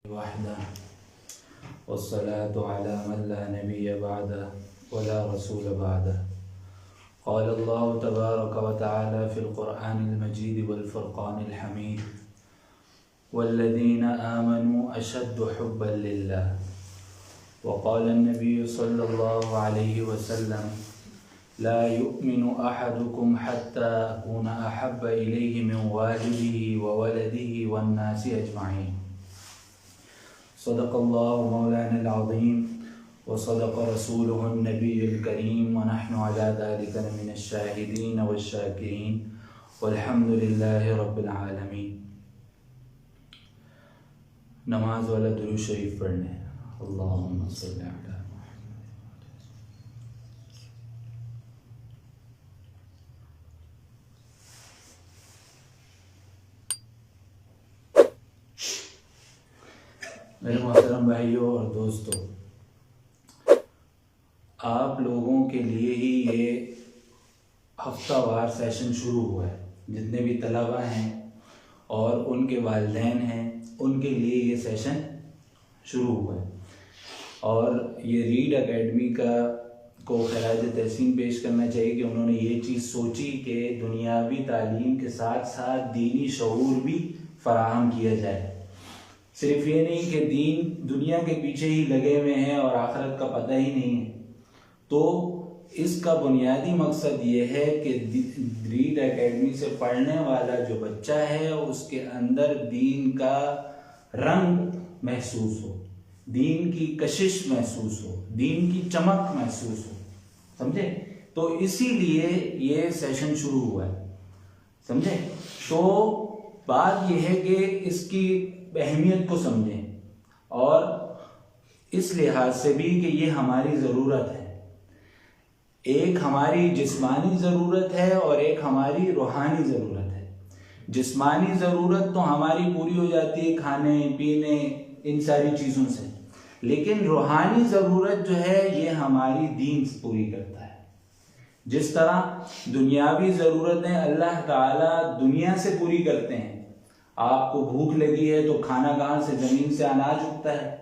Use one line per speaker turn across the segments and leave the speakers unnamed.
وحده والصلاة على من لا نبي بعده ولا رسول بعده. قال الله تبارك وتعالى في القرآن المجيد والفرقان الحميد: والذين آمنوا أشد حبا لله. وقال النبي صلى الله عليه وسلم: لا يؤمن أحدكم حتى أكون أحب إليه من والده وولده والناس أجمعين. صدق الله مولانا العظيم وصدق رسوله النبي الكريم ونحن على ذلك من الشاهدين والشاكرين والحمد لله رب العالمين. نماز والا درود شریف پڑھنے. اللہم صلی علی میرے محترم بھائیوں اور دوستوں، آپ لوگوں کے لیے ہی یہ ہفتہ وار سیشن شروع ہوا ہے. جتنے بھی طلبہ ہیں اور ان کے والدین ہیں ان کے لیے یہ سیشن شروع ہوا ہے. اور یہ ریڈ اکیڈمی کو خراج تحسین پیش کرنا چاہیے کہ انہوں نے یہ چیز سوچی کہ دنیاوی تعلیم کے ساتھ ساتھ دینی شعور بھی فراہم کیا جائے. صرف یہ نہیں کہ دنیا کے پیچھے ہی لگے ہوئے ہیں اور آخرت کا پتہ ہی نہیں ہے. تو اس کا بنیادی مقصد یہ ہے کہ ریڈ اکیڈمی سے پڑھنے والا جو بچہ ہے اس کے اندر دین کا رنگ محسوس ہو، دین کی کشش محسوس ہو، دین کی چمک محسوس ہو. سمجھے؟ تو اسی لیے یہ سیشن شروع ہوا ہے. سمجھے؟ تو بات یہ ہے کہ اس کی اہمیت کو سمجھیں اور اس لحاظ سے بھی کہ یہ ہماری ضرورت ہے. ایک ہماری جسمانی ضرورت ہے اور ایک ہماری روحانی ضرورت ہے. جسمانی ضرورت تو ہماری پوری ہو جاتی ہے کھانے پینے ان ساری چیزوں سے، لیکن روحانی ضرورت جو ہے یہ ہماری دین سے پوری کرتا ہے. جس طرح دنیاوی ضرورتیں اللہ تعالیٰ دنیا سے پوری کرتے ہیں. آپ کو بھوک لگی ہے تو کھانا کہاں سے؟ زمین سے اناج اگتا ہے،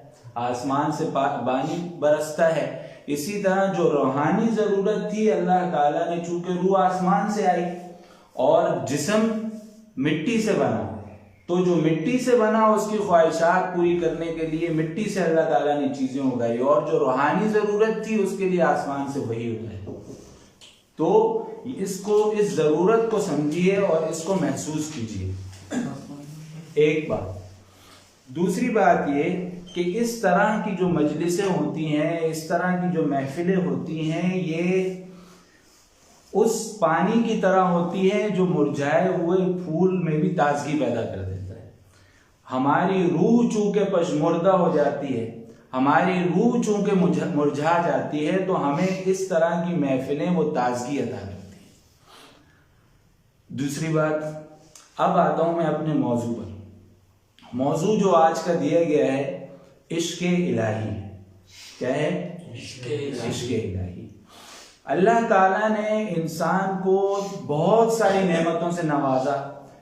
آسمان سے پانی برستا ہے. اسی طرح جو روحانی ضرورت تھی اللہ تعالیٰ نے، چونکہ روح آسمان سے آئی اور جسم مٹی سے بنا، تو جو مٹی سے بنا اس کی خواہشات پوری کرنے کے لیے مٹی سے اللہ تعالیٰ نے چیزیں اگائی، اور جو روحانی ضرورت تھی اس کے لیے آسمان سے وہی اگائی. تو اس ضرورت کو سمجھیے اور اس کو محسوس کیجیے. ایک بات. دوسری بات یہ کہ اس طرح کی جو مجلسیں ہوتی ہیں، اس طرح کی جو محفلیں ہوتی ہیں، یہ اس پانی کی طرح ہوتی ہے جو مرجھائے ہوئے پھول میں بھی تازگی پیدا کر دیتا ہے. ہماری روح چونکہ پشمردہ ہو جاتی ہے، ہماری روح چونکہ مرجھا جاتی ہے، تو ہمیں اس طرح کی محفلیں وہ تازگی عطا کرتی ہیں. دوسری بات، اب آتا ہوں میں اپنے موضوع پر. موضوع جو آج کا دیا گیا ہے عشق الہی ہے. کیا ہے؟ عشق الہی. اللہ تعالیٰ نے انسان کو بہت ساری نعمتوں سے نوازا،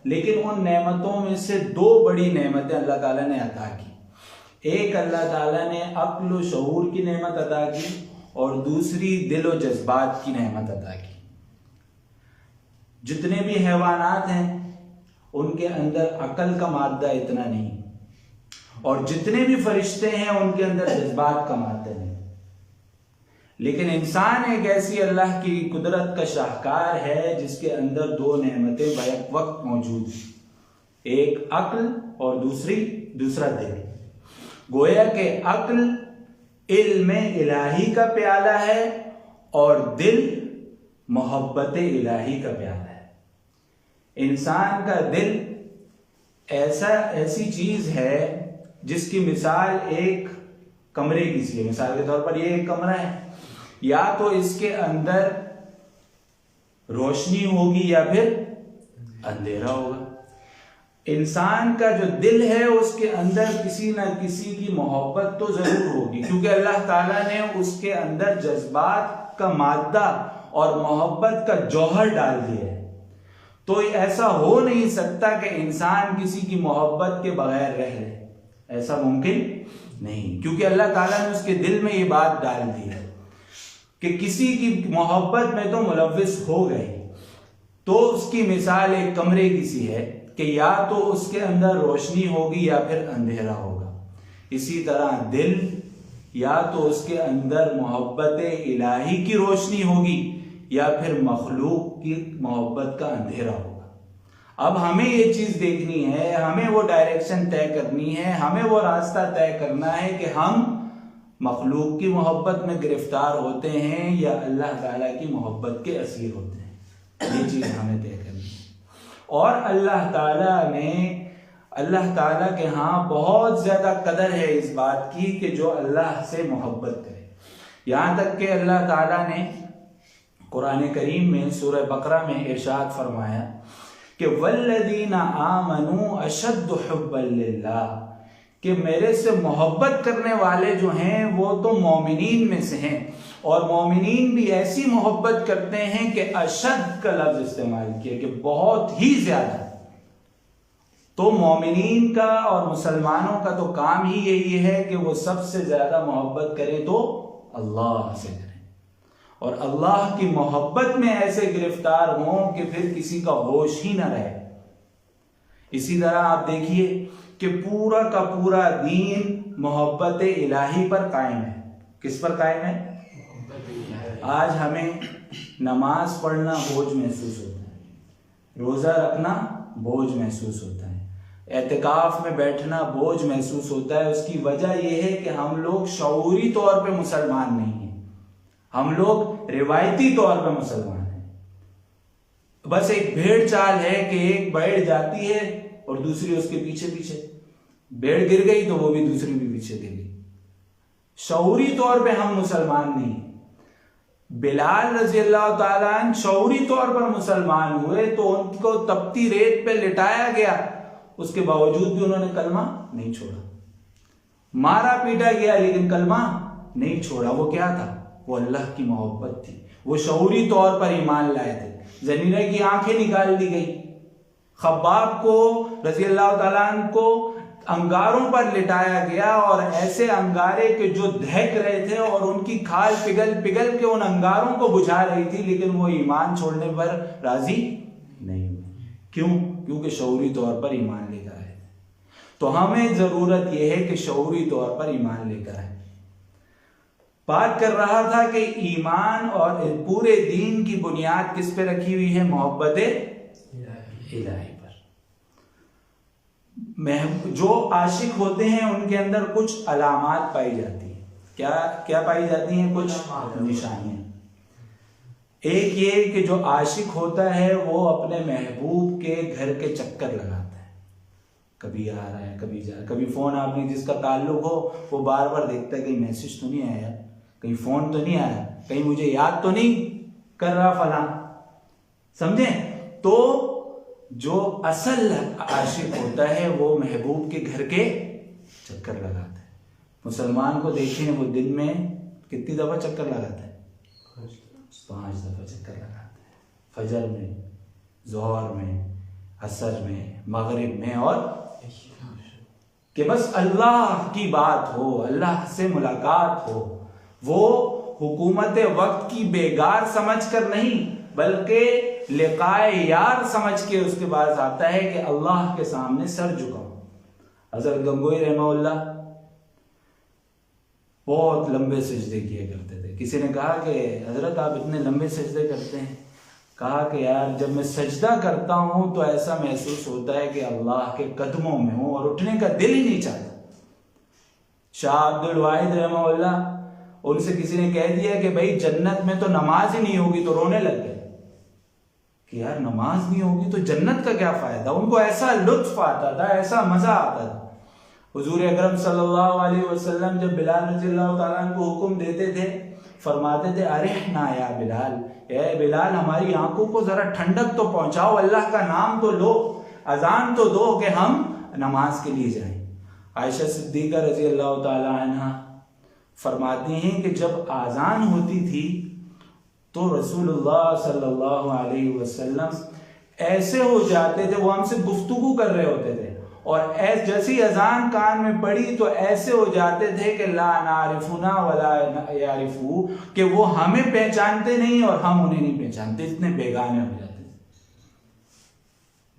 لیکن ان نعمتوں میں سے دو بڑی نعمتیں اللہ تعالیٰ نے عطا کی. ایک اللہ تعالیٰ نے عقل و شعور کی نعمت عطا کی اور دوسری دل و جذبات کی نعمت عطا کی. جتنے بھی حیوانات ہیں ان کے اندر عقل کا مادہ اتنا نہیں، اور جتنے بھی فرشتے ہیں ان کے اندر جذبات کا مادہ نہیں. لیکن انسان ایک ایسی اللہ کی قدرت کا شاہکار ہے جس کے اندر دو نعمتیں بیک وقت موجود ہیں، ایک عقل اور دوسرا دل. گویا کہ عقل علم الہی کا پیالہ ہے اور دل محبت الہی کا پیالہ ہے. انسان کا دل ایسی چیز ہے جس کی مثال ایک کمرے کی سی ہے. مثال کے طور پر یہ ایک کمرہ ہے، یا تو اس کے اندر روشنی ہوگی یا پھر اندھیرا ہوگا. انسان کا جو دل ہے اس کے اندر کسی نہ کسی کی محبت تو ضرور ہوگی، کیونکہ اللہ تعالیٰ نے اس کے اندر جذبات کا مادہ اور محبت کا جوہر ڈال دیا ہے. تو ایسا ہو نہیں سکتا کہ انسان کسی کی محبت کے بغیر رہ لے. ایسا ممکن نہیں، کیونکہ اللہ تعالیٰ نے اس کے دل میں یہ بات ڈال دی ہے کہ کسی کی محبت میں تو ملوث ہو گئے تو اس کی مثال ایک کمرے کی سی ہے کہ یا تو اس کے اندر روشنی ہوگی یا پھر اندھیرا ہوگا. اسی طرح دل یا تو اس کے اندر محبت الہی کی روشنی ہوگی یا پھر مخلوق کی محبت کا اندھیرا ہوگا. اب ہمیں یہ چیز دیکھنی ہے، ہمیں وہ ڈائریکشن طے کرنی ہے، ہمیں وہ راستہ طے کرنا ہے کہ ہم مخلوق کی محبت میں گرفتار ہوتے ہیں یا اللہ تعالیٰ کی محبت کے اسیر ہوتے ہیں. یہ چیز ہمیں طے کرنی ہے. اور اللہ تعالیٰ کے ہاں بہت زیادہ قدر ہے اس بات کی کہ جو اللہ سے محبت کرے. یہاں تک کہ اللہ تعالیٰ نے قرآن کریم میں سورہ بقرہ میں ارشاد فرمایا کہ والذین آمنوا اشد حبا للہ، کہ میرے سے محبت کرنے والے جو ہیں وہ تو مومنین میں سے ہیں، اور مومنین بھی ایسی محبت کرتے ہیں کہ اشد کا لفظ استعمال کیا کہ بہت ہی زیادہ. تو مومنین کا اور مسلمانوں کا تو کام ہی یہی ہے کہ وہ سب سے زیادہ محبت کریں تو اللہ سے کریں، اور اللہ کی محبت میں ایسے گرفتار ہوں کہ پھر کسی کا ہوش ہی نہ رہے. اسی طرح آپ دیکھیے کہ پورا کا پورا دین محبت الہی پر قائم ہے. کس پر قائم ہے؟ آج ہمیں نماز پڑھنا بوجھ محسوس ہوتا ہے، روزہ رکھنا بوجھ محسوس ہوتا ہے، اعتکاف میں بیٹھنا بوجھ محسوس ہوتا ہے. اس کی وجہ یہ ہے کہ ہم لوگ شعوری طور پہ مسلمان نہیں ہیں، ہم لوگ روایتی طور پہ مسلمان ہیں. بس ایک بھیڑ چال ہے کہ ایک بیٹھ جاتی ہے اور دوسری اس کے پیچھے پیچھے، بھیڑ گر گئی تو وہ بھی دوسری بھی پیچھے گر گئی. شعوری طور پہ ہم مسلمان نہیں ہیں. بلال رضی اللہ تعالیٰ عنہ شعوری طور پر مسلمان ہوئے تو ان کو تپتی ریت پہ لٹایا گیا، اس کے باوجود بھی انہوں نے کلمہ نہیں چھوڑا. مارا پیٹا گیا لیکن کلمہ نہیں چھوڑا. وہ کیا تھا؟ وہ اللہ کی محبت تھی. وہ شعوری طور پر ایمان لائے تھے. زنیرہ کی آنکھیں نکال دی گئی، خباب کو رضی اللہ تعالیٰ عنہ کو انگاروں پر لٹایا گیا، اور ایسے انگارے کہ جو دہک رہے تھے اور ان کی کھال پگھل پگھل کے ان انگاروں کو بجھا رہی تھی، لیکن وہ ایمان چھوڑنے پر راضی نہیں ہوئے. کیوں؟ کیونکہ شعوری طور پر ایمان لے کر آئے. تو ہمیں ضرورت یہ ہے کہ شعوری طور پر ایمان لے کر آئے. بات کر رہا تھا کہ ایمان اور پورے دین کی بنیاد کس پہ رکھی ہوئی ہے؟ محبت الہی پر. جو عاشق ہوتے ہیں ان کے اندر کچھ علامات پائی جاتی ہیں. کیا پائی جاتی ہیں؟ کچھ نشانیاں. ایک یہ کہ جو عاشق ہوتا ہے وہ اپنے محبوب کے گھر کے چکر لگاتا ہے، کبھی آ رہا ہے کبھی جا رہا ہے. کبھی فون آپ نے جس کا تعلق ہو وہ بار بار دیکھتا ہے کہیں میسج تو نہیں آیا، کہیں فون تو نہیں آیا، کہیں مجھے یاد تو نہیں کر رہا فلاں. سمجھیں؟ تو جو اصل عاشق ہوتا ہے وہ محبوب کے گھر کے چکر لگاتا ہے. مسلمان کو دیکھیں وہ دن میں کتنی دفعہ چکر لگاتا ہے؟ 5 دفعہ چکر لگاتا ہے. فجر میں، ظہر میں، عصر میں، مغرب میں، اور کہ بس اللہ کی بات ہو، اللہ سے ملاقات ہو. وہ حکومت وقت کی بیگار سمجھ کر نہیں بلکہ لقائے یار سمجھ کے اس کے بعد آتا ہے کہ اللہ کے سامنے سر جھکاؤ. حضرت گنگوئی رحمہ اللہ بہت لمبے سجدے کیا کرتے تھے. کسی نے کہا کہ حضرت آپ اتنے لمبے سجدے کرتے ہیں؟ کہا کہ یار جب میں سجدہ کرتا ہوں تو ایسا محسوس ہوتا ہے کہ اللہ کے قدموں میں ہوں اور اٹھنے کا دل ہی نہیں چاہتا. شاہ عبد الواحد رحمہ اللہ، ان سے کسی نے کہہ دیا کہ بھائی جنت میں تو نماز ہی نہیں ہوگی، تو رونے لگ گئے کہ یار نماز نہیں ہوگی تو جنت کا کیا فائدہ. ان کو ایسا لطف آتا تھا، ایسا مزہ آتا تھا. حضور اکرم صلی اللہ علیہ وسلم جب بلال رضی اللہ تعالیٰ عنہ کو حکم دیتے تھے، فرماتے تھے ارحنا یا بلال، اے بلال ہماری آنکھوں کو ذرا ٹھنڈک تو پہنچاؤ، اللہ کا نام تو لو، اذان تو دو کہ ہم نماز کے لیے جائیں. عائشہ صدیقہ رضی اللہ تعالیٰ عنہ فرماتی ہیں کہ جب اذان ہوتی تھی تو رسول اللہ صلی اللہ علیہ وسلم ایسے ہو جاتے تھے، وہ ہم سے گفتگو کر رہے ہوتے تھے اور جیسی اذان کان میں پڑی تو ایسے ہو جاتے تھے کہ لا نعرفنا ولا یعرفو، کہ وہ ہمیں پہچانتے نہیں اور ہم انہیں نہیں پہچانتے، اتنے بیگانے ہو جاتے تھے،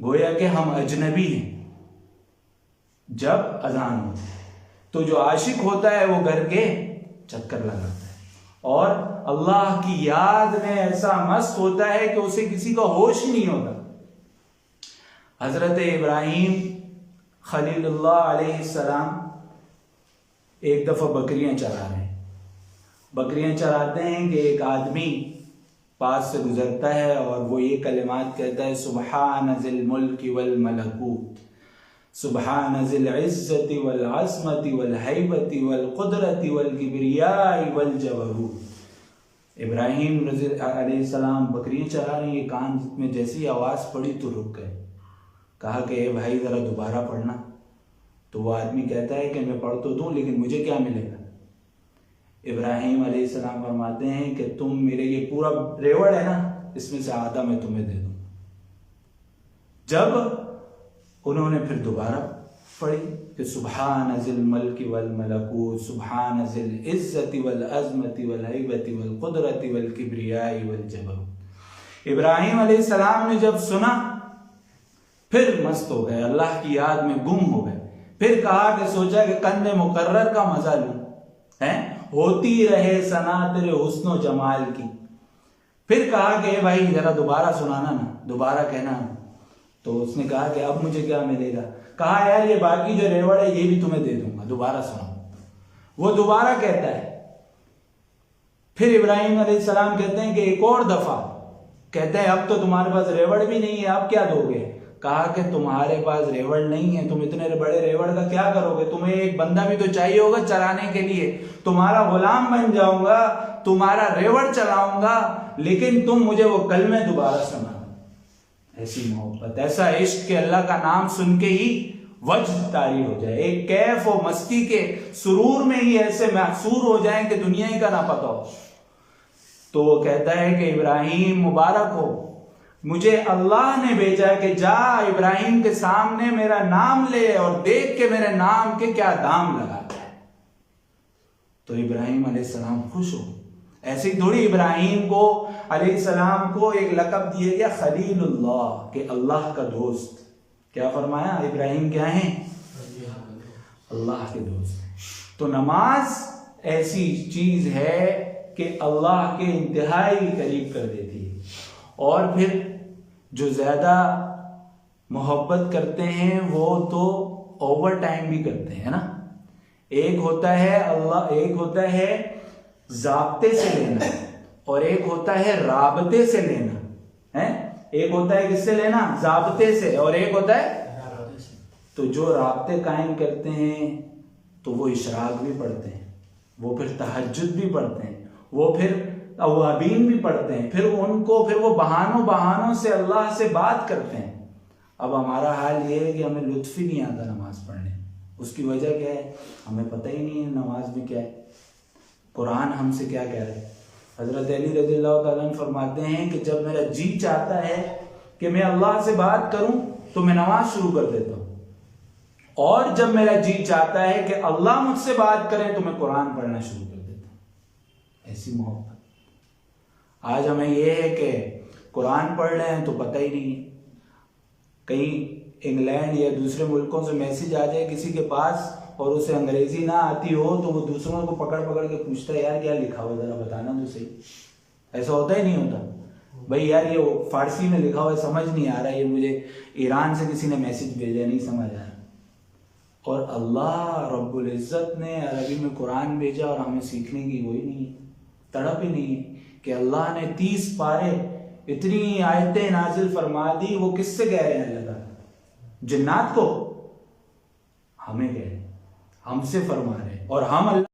گویا کہ ہم اجنبی ہیں جب اذان ہوتی ہے۔ تو جو عاشق ہوتا ہے وہ گھر کے چکر لگاتا ہے اور اللہ کی یاد میں ایسا مست ہوتا ہے کہ اسے کسی کا ہوش ہی نہیں ہوتا۔ حضرت ابراہیم خلیل اللہ علیہ السلام ایک دفعہ بکریاں چرا رہے ہیں، بکریاں چراتے ہیں کہ ایک آدمی پاس سے گزرتا ہے اور وہ یہ کلمات کہتا ہے، سبحان ذی الملک والملکوت، سبحان ذی العزت والعظمت والہیبت والقدرت والکبریاء والجبروت۔ ابراہیم علیہ السلام بکریاں چرا رہے ہیں، یہ کان میں جیسی آواز پڑی تو رک گئے، کہا کہ اے بھائی ذرا دوبارہ پڑھنا۔ تو وہ آدمی کہتا ہے کہ میں پڑھ تو دوں لیکن مجھے کیا ملے گا؟ ابراہیم علیہ السلام فرماتے ہیں کہ تم میرے یہ پورا ریوڑ ہے نا، اس میں سے آدھا میں تمہیں دے دوں۔ جب انہوں نے پھر دوبارہ پڑھی کہ سبحان ذی الملک والملکوت، سبحان ذی العزت والعظمت والہیبت والقدرت والکبریاء والجبروت، ابراہیم علیہ السلام نے جب سنا پھر مست ہو گئے، اللہ کی یاد میں گم ہو گئے۔ پھر کہا کہ سوچا کہ کند مقرر کا مزہ لوں، ہوتی رہے ثنا تیرے حسن و جمال کی۔ پھر کہا کہ بھائی ذرا دوبارہ سنانا نا، دوبارہ کہنا نا۔ تو اس نے کہا کہ اب مجھے کیا ملے گا؟ کہا یار یہ باقی جو ریوڑ ہے یہ بھی تمہیں دے دوں گا، دوبارہ سناؤ۔ وہ دوبارہ کہتا ہے، پھر ابراہیم علیہ السلام کہتے ہیں کہ ایک اور دفعہ، کہتے ہیں اب تو تمہارے پاس ریوڑ بھی نہیں ہے، اب کیا دو گے؟ کہا کہ تمہارے پاس ریوڑ نہیں ہے، تم اتنے بڑے ریوڑ کا کیا کرو گے؟ تمہیں ایک بندہ بھی تو چاہیے ہوگا چرانے کے لیے، تمہارا غلام بن جاؤں گا، تمہارا ریوڑ چلاؤں گا، لیکن تم مجھے وہ کلمے دوبارہ سنا۔ ایسی محبت، ایسا عشق کہ اللہ کا نام سن کے ہی وجد طاری ہو جائے، ایک کیف و مستی کے سرور میں ہی ایسے محصور ہو جائیں کہ دنیا ہی کا نہ پتہ ہو۔ تو وہ کہتا ہے کہ ابراہیم مبارک ہو، مجھے اللہ نے بھیجا کہ جا ابراہیم کے سامنے میرا نام لے اور دیکھ کے میرے نام کے کیا دام لگاتا ہے۔ تو ابراہیم علیہ السلام خوش ہو۔ ایسے ہی تھوڑی ابراہیم کو علیہ السلام کو ایک لقب دیا گیا خلیل اللہ، کہ اللہ کا دوست۔ کیا فرمایا؟ ابراہیم کیا ہیں؟ اللہ کے دوست۔ تو نماز ایسی چیز ہے کہ اللہ کے انتہائی قریب کر دیتی ہے۔ اور پھر جو زیادہ محبت کرتے ہیں وہ تو اوور ٹائم بھی کرتے ہیں نا۔ ایک ہوتا ہے اللہ، ایک ہوتا ہے ضابطے سے لینا اور ایک ہوتا ہے رابطے سے لینا، ایک ہوتا ہے کس سے لینا؟ ضابطے سے، اور ایک ہوتا ہے رابطے سے۔ تو جو رابطے قائم کرتے ہیں تو وہ اشراق بھی پڑھتے ہیں، وہ پھر تہجد بھی پڑھتے ہیں، وہ پھر اوابین بھی پڑھتے ہیں، پھر ان کو پھر وہ بہانوں سے اللہ سے بات کرتے ہیں۔ اب ہمارا حال یہ ہے کہ ہمیں لطف ہی نہیں آتا نماز پڑھنے۔ اس کی وجہ کیا ہے؟ ہمیں پتہ ہی نہیں ہے نماز میں کیا ہے، قرآن ہم سے کیا کہہ رہے ہیں۔ حضرت علی رضی اللہ تعالیٰ عنہ فرماتے ہیں کہ جب میرا جی چاہتا ہے کہ میں اللہ سے بات کروں تو میں نماز شروع کر دیتا ہوں، اور جب میرا جی چاہتا ہے کہ اللہ مجھ سے بات کرے تو میں قرآن پڑھنا شروع کر دیتا ہوں۔ ایسی محبت۔ آج ہمیں یہ ہے کہ قرآن پڑھ رہے ہیں تو پتہ ہی نہیں ہے، کہیں انگلینڈ یا دوسرے ملکوں سے میسیج آ جائے کسی کے پاس اور اسے انگریزی نہ آتی ہو تو وہ دوسروں کو پکڑ کے پوچھتا ہے یار کیا لکھا ہوا ذرا بتانا تو صحیح۔ ایسا ہوتا ہی نہیں ہوتا بھائی یار یہ فارسی میں لکھا ہوا ہے سمجھ نہیں آ رہا، یہ مجھے ایران سے کسی نے میسیج بھیجا نہیں سمجھ آ رہا۔ اور اللہ رب العزت نے عربی میں قرآن بھیجا اور ہمیں سیکھنے کی وہی نہیں ہے، تڑپ ہی نہیں ہے کہ اللہ نے 30 پارے اتنی آیتیں نازل فرما دی۔ وہ کس سے کہہ رہے ہیں؟ اللہ تعالیٰ جنات کو، ہمیں کہہ رہے ہیں، ہم سے فرما رہے ہیں، اور ہم اللہ